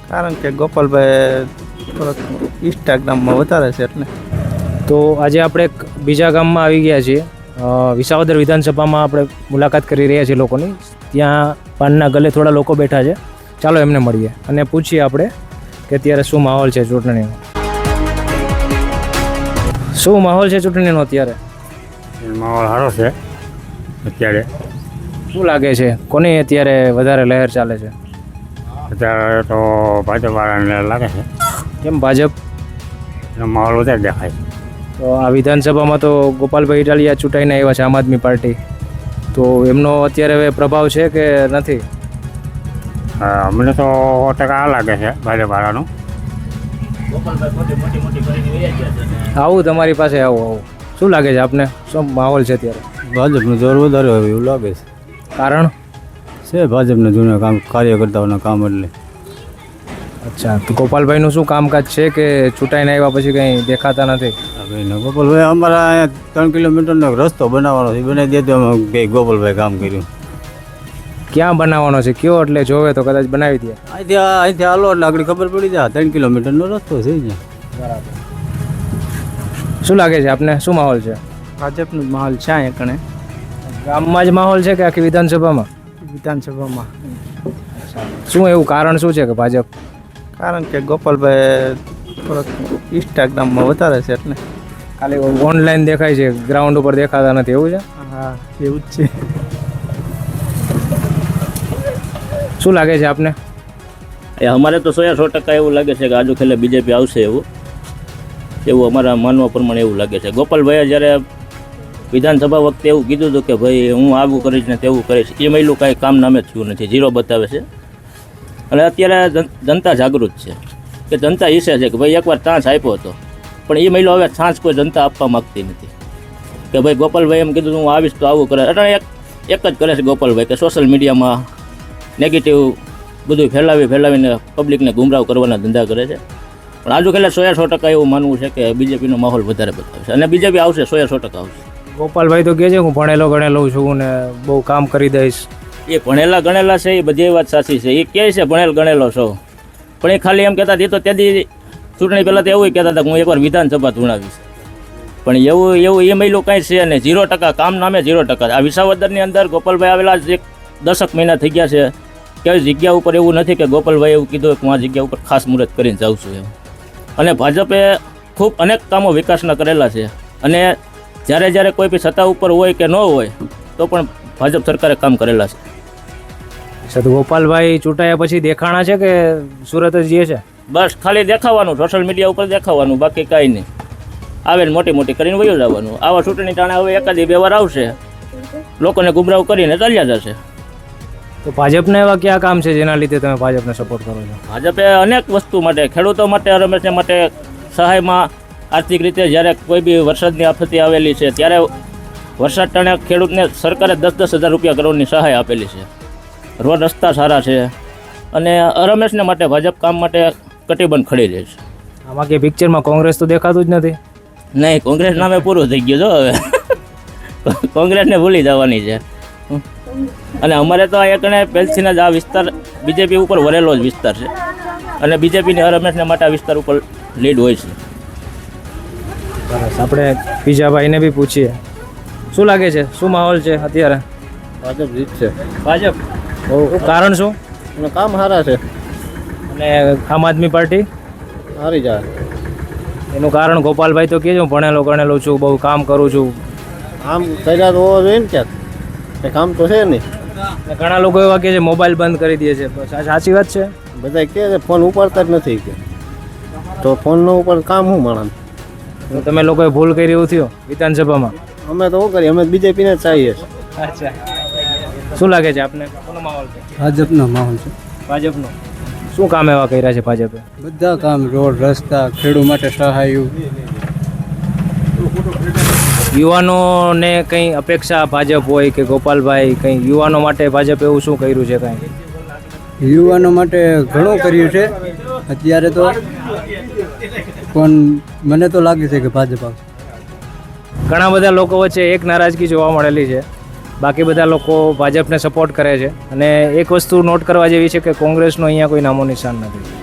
કારણ કે ગોપાલભાઈ થોડોક ઇન્સ્ટાગ્રામમાં વધારે છે એટલે. તો આજે આપણે એક બીજા ગામમાં આવી ગયા છીએ. વિસાવદર વિધાનસભામાં આપણે મુલાકાત કરી રહ્યા છીએ લોકોની. ત્યાં પાનના ગલે થોડા લોકો બેઠા છે. ચાલો એમને મળીએ અને પૂછીએ આપણે કે અત્યારે શું માહોલ છે ચૂંટણીનો. શું માહોલ છે ચૂંટણીનો અત્યારે? માહોલ સારો છે અત્યારે. શું લાગે છે કોની અત્યારે વધારે લહેર ચાલે છે? અત્યારે તો ભાજપવાળાને લાગે છે. કેમ ભાજપ? એનો માહોલ વધારે દેખાય છે. તો આ વિધાનસભામાં તો ગોપાલભાઈ ઇટાલિયા ચૂંટાઈને આવ્યા છે આમ આદમી પાર્ટી. તો એમનો અત્યારે હવે પ્રભાવ છે કે નથી? અમને તો 100% લાગે છે ભાજપવાળાનું. આવું તમારી પાસે આવું શું લાગે છે આપને? શું માહોલ છે અત્યારે? ભાજપનું જોર વધારે હોય એવું લાગે છે. કારણ છે ભાજપના જૂના કામ કાર્યકર્તાઓના કામ એટલે. અચ્છા, તો ગોપાલભાઈનું શું કામકાજ છે કે ચૂંટાઈને આવ્યા પછી કંઈ દેખાતા નથી? ગોપાલભાઈ અમારા અહીંયા 3 કિલોમીટરનો રસ્તો બનાવવાનો છે, બનાવી દે તો અમે ગોપાલભાઈ કામ કર્યું. ક્યાં બનાવવાનો છે? કયો એટલે જોવે તો કદાચ બનાવી દે. અહીંથી હાલો એટલે આગળ ખબર પડી જાય. 3 કિલોમીટરનો રસ્તો છે અહીંયા. બરાબર. શું લાગે છે આપને? શું માહોલ છે? ભાજપનો જ માહોલ છે અહીંયા કણે. ગામમાં જ માહોલ છે કે આખી વિધાનસભામાં? વિધાનસભામાં. શું એવું કારણ શું છે કે ભાજપ? કારણ કે ગોપાલભાઈ થોડોક ઇન્સ્ટાગ્રામમાં વધારે છે એટલે. ખાલી ઓનલાઈન દેખાય છે, ગ્રાઉન્ડ ઉપર દેખાતા નથી એવું છે? હા, એવું જ છે. શું લાગે છે આપને? અમારે તો 100% એવું લાગે છે કે આજુ ખેલે બીજેપી આવશે એવું અમારા માનવા પ્રમાણે એવું લાગે છે. ગોપાલભાઈએ જ્યારે વિધાનસભા વખતે એવું કીધું હતું કે ભાઈ હું આવું કરીશ ને તેવું કરીશ, એ મહિલું કાંઈ કામ નામે થયું નથી, ઝીરો બતાવે છે. અને અત્યારે જનતા જાગૃત છે કે જનતા ઈચ્છે છે કે ભાઈ એકવાર ચાન્સ આપ્યો હતો, પણ એ મહિલો હવે ચાન્સ કોઈ જનતા આપવા માગતી નથી. કે ભાઈ ગોપાલભાઈ એમ કીધું હું આવીશ તો આવું કરે. એટલે એક જ કરે છે ગોપાલભાઈ કે સોશિયલ મીડિયામાં નેગેટિવ બધું ફેલાવીને પબ્લિકને ગુમરાહ કરવાના ધંધા કરે છે. પણ આજુ ખેલે 100% એવું માનવું છે કે બીજેપીનો માહોલ વધારે બતાવે છે અને બીજેપી આવશે, 100% આવશે. ગોપાલભાઈ તો કહે છે હું ભણેલો ગણેલો છું ને બહુ કામ કરી દઈશ. એ ભણેલા ગણેલા છે, એ બધી વાત સાચી છે. એ કહે છે ભણેલ ગણેલો છો, પણ એ ખાલી એમ કહેતા એ તો ત્યાંથી ચૂંટણી પહેલાં તો એવું કહેતા હતા કે હું એકવાર વિધાનસભા ધૂણાવીશ. પણ એવું એ મહિલું કાંઈ છે નહીં. 0% કામ નામે 0%. આ વિસાવદરની અંદર ગોપાલભાઈ આવેલા 10 મહિના થઈ ગયા છે. કઈ જગ્યા ઉપર એવું નથી કે ગોપાલભાઈ એવું કીધું કે હું આ જગ્યા ઉપર ખાસ મુહૂર્ત કરીને જાઉં છું એમ. અને ભાજપે ખૂબ અનેક કામો વિકાસના કરેલા છે. અને જ્યારે કોઈ બી સત્તા ઉપર હોય કે ન હોય તો પણ ભાજપ સરકારે કામ કરેલા છે. તો ગોપાલભાઈ ચૂંટાયા પછી દેખાણા છે કે સુરત જ જઈએ છે? બસ ખાલી દેખાવાનું, સોશિયલ મીડિયા ઉપર દેખાવાનું, બાકી કાંઈ નહીં. આવે ને મોટી કરીને વયો જવાનું. આવા ચૂંટણી ટાણે હવે 1-2 વાર આવશે, લોકોને ગુમરાહ કરીને ચાલ્યા જશે. તો ભાજપના એવા કયા કામ છે જેના લીધે તમે ભાજપને સપોર્ટ કરો છો? ભાજપે અનેક વસ્તુ માટે, ખેડૂતો માટે, રમેશને માટે સહાયમાં આર્થિક રીતે જ્યારે કોઈ બી વરસાદની આફતી આવેલી છે ત્યારે વરસાદ ટાણે ખેડૂતને સરકારે 10,000 રૂપિયા કરોડની સહાય આપેલી છે. રોડ રસ્તા સારા છે અને રમેશને માટે ભાજપ કામ માટે કટિબંધ ખડી રહે છે. આમાં કે પિક્ચરમાં કોંગ્રેસ તો દેખાતું જ નથી? નહીં, કોંગ્રેસ નામે પૂરું થઈ ગયું જો હવે. કોંગ્રેસને ભૂલી જવાની છે. અને અમારે તો આ એકને પહેલથી જ આ વિસ્તાર બીજેપી ઉપર વરેલો જ વિસ્તાર છે અને બીજેપીની રમેશને માટે આ વિસ્તાર ઉપર લીડ હોય છે. બસ આપણે બીજા ભાઈને બી પૂછીએ શું લાગે છે, શું માહોલ છે અત્યારે? ભાજપ જીતશે. ભાજપ? કારણ શું? એનું કામ સારા છે અને આમ આદમી પાર્ટી સારી જાય. એનું કારણ ગોપાલભાઈ તો કહે છે હું ભણેલો ગણેલો છું, બહુ કામ કરું છું. આમ કર્યા તો હોવો જોઈએ ને ક્યાંક, એ કામ તો છે નહીં. ઘણા લોકો એવા કહે છે મોબાઈલ બંધ કરી દે છે, સાચી વાત છે? બધા કહે છે ફોન ઉપાડતા જ નથી કે, તો ફોનનો ઉપર કામ શું માણસ? તો તમે લોકોએ ભૂલ કરી એવું થયું વિધાનસભામાં? અમે તો શું કરીએ, અમે બીજેપીને જ ચાહીએ છીએ. અચ્છા, શું લાગે છે આપને કોનો માહોલ છે? ભાજપનો માહોલ છે. ભાજપનો? શું કામ એવા કર્યા છે ભાજપે? બધા કામ, રોડ રસ્તા, ખેડૂત માટે સહાય. યુવાનોને કંઈ અપેક્ષા ભાજપ હોય કે ગોપાલભાઈ કંઈ યુવાનો માટે ભાજપ એવું શું કર્યું છે? કાંઈ યુવાનો માટે ઘણું કર્યું છે અત્યારે તો, પણ મને તો લાગે છે કે ભાજપ આવશે. ઘણા બધા લોકો વચ્ચે એક નારાજગી જોવા મળેલી છે, બાકી બધા લોકો ભાજપને સપોર્ટ કરે છે. અને એક વસ્તુ નોટ કરવા જેવી છે કે કોંગ્રેસનો અહીંયા કોઈ નામો નિશાન નથી.